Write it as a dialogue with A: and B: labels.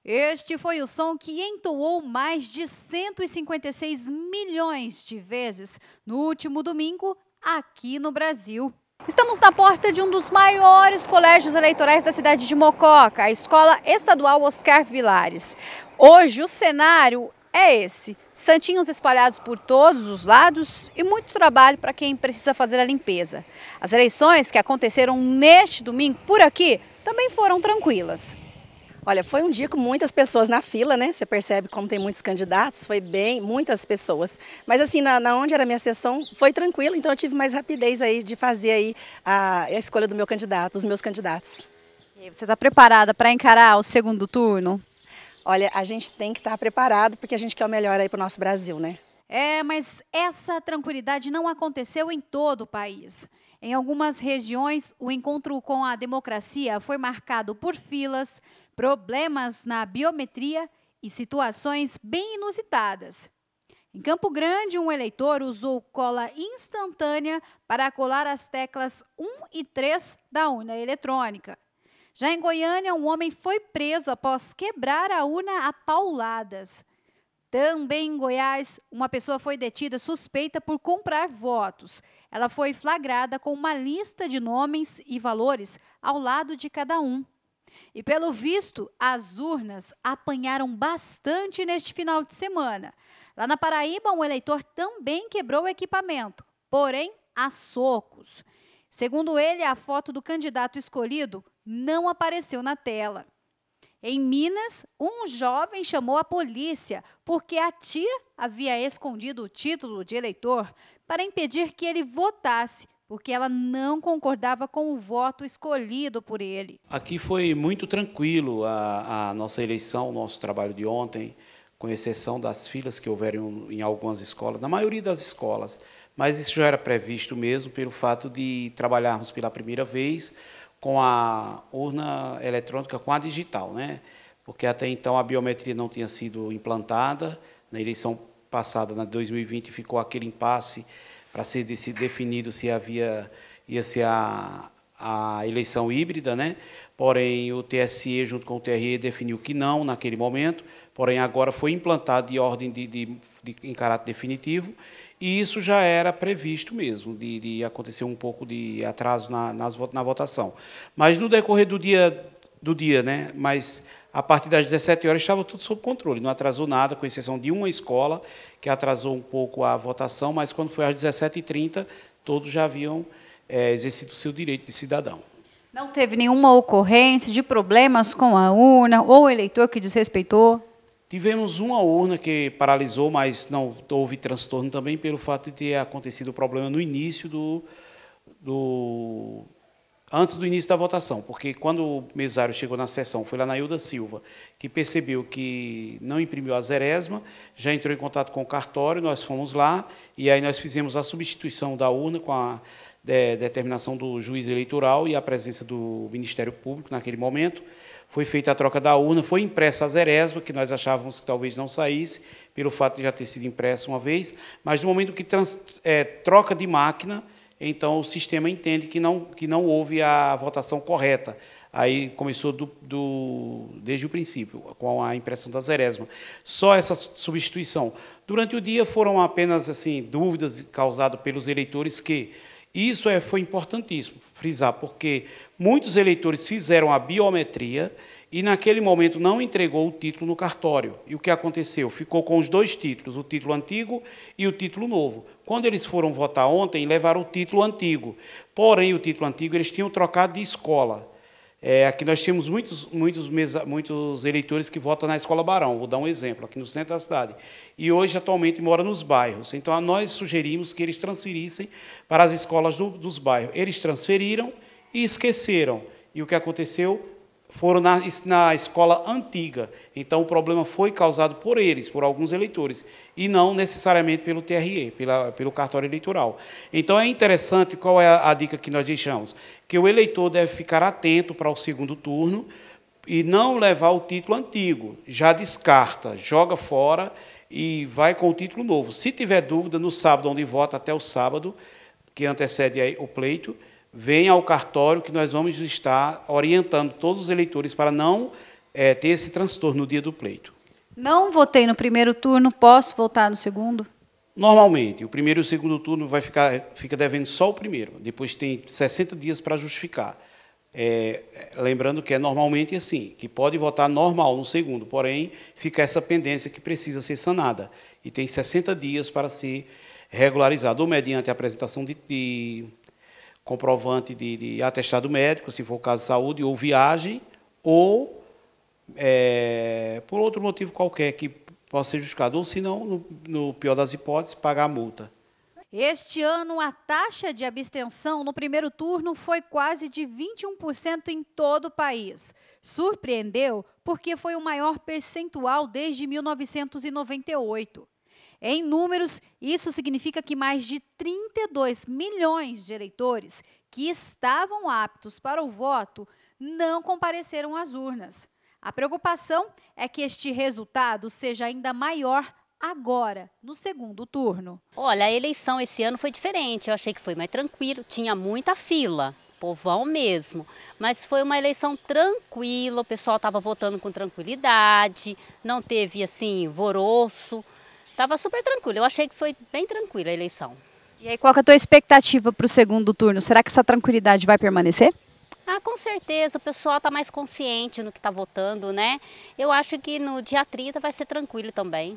A: Este foi o som que entoou mais de 156 milhões de vezes no último domingo aqui no Brasil. Estamos na porta de um dos maiores colégios eleitorais da cidade de Mococa, a Escola Estadual Oscar Vilares. Hoje o cenário é esse, santinhos espalhados por todos os lados e muito trabalho para quem precisa fazer a limpeza. As eleições que aconteceram neste domingo por aqui também foram tranquilas.
B: Olha, foi um dia com muitas pessoas na fila, né? Você percebe como tem muitos candidatos, foi bem, muitas pessoas. Mas assim, na onde era a minha sessão, foi tranquilo, então eu tive mais rapidez aí de fazer aí a escolha do meu candidato, dos meus candidatos.
A: E você está preparada para encarar o segundo turno?
B: Olha, a gente tem que estar preparado porque a gente quer o melhor aí para o nosso Brasil, né?
A: Mas essa tranquilidade não aconteceu em todo o país. Em algumas regiões, o encontro com a democracia foi marcado por filas, problemas na biometria e situações bem inusitadas. Em Campo Grande, um eleitor usou cola instantânea para colar as teclas 1 e 3 da urna eletrônica. Já em Goiânia, um homem foi preso após quebrar a urna a pauladas. Também em Goiás, uma pessoa foi detida suspeita por comprar votos. Ela foi flagrada com uma lista de nomes e valores ao lado de cada um. E, pelo visto, as urnas apanharam bastante neste final de semana. Lá na Paraíba, um eleitor também quebrou o equipamento, porém a socos. Segundo ele, a foto do candidato escolhido não apareceu na tela. Em Minas, um jovem chamou a polícia porque a tia havia escondido o título de eleitor para impedir que ele votasse, porque ela não concordava com o voto escolhido por ele.
C: Aqui foi muito tranquilo a nossa eleição, o nosso trabalho de ontem, com exceção das filas que houveram em algumas escolas, na maioria das escolas. Mas isso já era previsto mesmo pelo fato de trabalharmos pela primeira vez com a urna eletrônica, com a digital, né? Porque até então a biometria não tinha sido implantada. Na eleição passada, na 2020, ficou aquele impasse para ser definido se ia ser a eleição híbrida, né? Porém, o TSE, junto com o TRE, definiu que não naquele momento, porém agora foi implantado de ordem em caráter definitivo, e isso já era previsto mesmo, de acontecer um pouco de atraso na votação. Mas no decorrer do dia, né? Mas a partir das 17 horas estava tudo sob controle, não atrasou nada, com exceção de uma escola que atrasou um pouco a votação, mas quando foi às 17h30, todos já haviam exercido o seu direito de cidadão.
A: Não teve nenhuma ocorrência de problemas com a urna ou o eleitor que desrespeitou?
C: Tivemos uma urna que paralisou, mas não houve transtorno também pelo fato de ter acontecido o problema no início antes do início da votação, porque quando o mesário chegou na sessão, foi lá na Hilda Silva, que percebeu que não imprimiu a zerésima, já entrou em contato com o cartório, nós fomos lá, e aí nós fizemos a substituição da urna com a determinação do juiz eleitoral e a presença do Ministério Público naquele momento. Foi feita a troca da urna, foi impressa a zerésima, que nós achávamos que talvez não saísse, pelo fato de já ter sido impressa uma vez, mas no momento que troca de máquina, então o sistema entende que não houve a votação correta. Aí começou desde o princípio, com a impressão da zerésima. Só essa substituição. Durante o dia foram apenas assim, dúvidas causadas pelos eleitores que isso foi importantíssimo frisar, porque muitos eleitores fizeram a biometria e, naquele momento, não entregou o título no cartório. E o que aconteceu? Ficou com os dois títulos, o título antigo e o título novo. Quando eles foram votar ontem, levaram o título antigo. Porém, o título antigo eles tinham trocado de escola. Aqui nós temos muitos eleitores que votam na Escola Barão, vou dar um exemplo, aqui no centro da cidade. E hoje, atualmente, moram nos bairros. Então, nós sugerimos que eles transferissem para as escolas dos bairros. Eles transferiram e esqueceram. E o que aconteceu? Foram na escola antiga. Então, o problema foi causado por eles, por alguns eleitores, e não necessariamente pelo TRE, pelo cartório eleitoral. Então, é interessante, qual é a dica que nós deixamos? Que o eleitor deve ficar atento para o segundo turno e não levar o título antigo. Já descarta, joga fora e vai com o título novo. Se tiver dúvida, no sábado, onde vota até o sábado, que antecede o pleito, venha ao cartório que nós vamos estar orientando todos os eleitores para não ter esse transtorno no dia do pleito.
A: Não votei no primeiro turno, posso votar no segundo?
C: Normalmente, o primeiro e o segundo turno fica devendo só o primeiro, depois tem 60 dias para justificar. Lembrando que é normalmente assim, que pode votar normal no segundo, porém fica essa pendência que precisa ser sanada. E tem 60 dias para ser regularizado, ou mediante a apresentação de comprovante de atestado médico, se for o caso de saúde, ou viagem, ou por outro motivo qualquer que possa ser justificado, ou se não, no pior das hipóteses, pagar a multa.
A: Este ano, a taxa de abstenção no primeiro turno foi quase de 21% em todo o país. Surpreendeu porque foi o maior percentual desde 1998. Em números, isso significa que mais de 32 milhões de eleitores que estavam aptos para o voto não compareceram às urnas. A preocupação é que este resultado seja ainda maior agora, no segundo turno.
D: Olha, a eleição esse ano foi diferente, eu achei que foi mais tranquilo, tinha muita fila, povão mesmo, mas foi uma eleição tranquila, o pessoal estava votando com tranquilidade, não teve assim, alvoroço, estava super tranquilo, eu achei que foi bem tranquila a eleição.
A: E aí, qual que é a tua expectativa para o segundo turno? Será que essa tranquilidade vai permanecer?
D: Ah, com certeza, o pessoal está mais consciente no que está votando, né? Eu acho que no dia 30 vai ser tranquilo também.